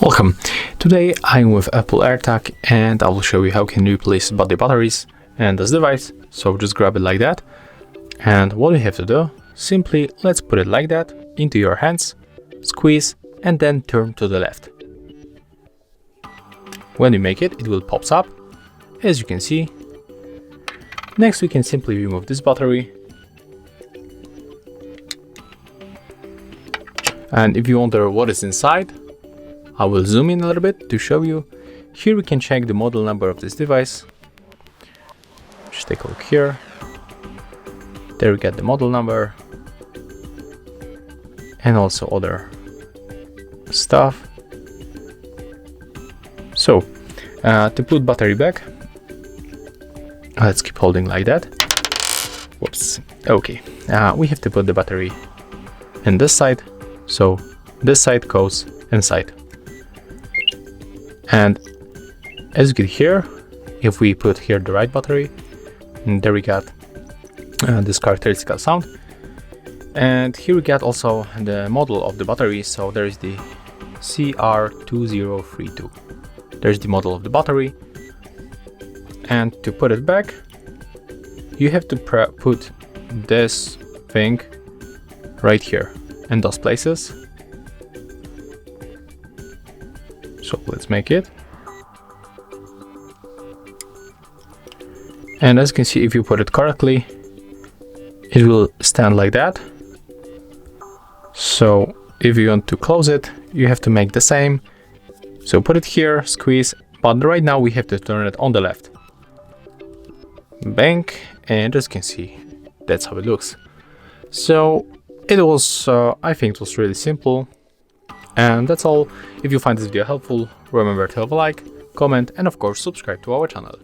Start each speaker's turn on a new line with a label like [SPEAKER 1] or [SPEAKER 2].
[SPEAKER 1] Welcome. Today I'm with Apple AirTag and I will show you how you can replace body batteries in this device. So just grab it like that, and what you have to do, simply let's put it like that into your hands, squeeze and then turn to the left. When you make it, it will pop up, as you can see. Next we can simply remove this battery, and if you wonder what is inside, I will zoom in a little bit to show you. Here we can check the model number of this device. Just take a look here. There we get the model number and also other stuff. So to put battery back, let's keep holding like that. Whoops. Okay, we have to put the battery in this side, so this side goes inside. And as you can hear, if we put here the right battery, there we got this characteristical sound. And here we got also the model of the battery. So there is the CR2032. There's the model of the battery. And to put it back, you have to put this thing right here in those places. So let's make it. And as you can see, if you put it correctly, it will stand like that. So if you want to close it, you have to make the same. So put it here, squeeze, but right now we have to turn it on the left. Bang, and as you can see, that's how it looks. So it was, I think it was really simple. And that's all. If you find this video helpful, remember to have a like, comment and of course subscribe to our channel.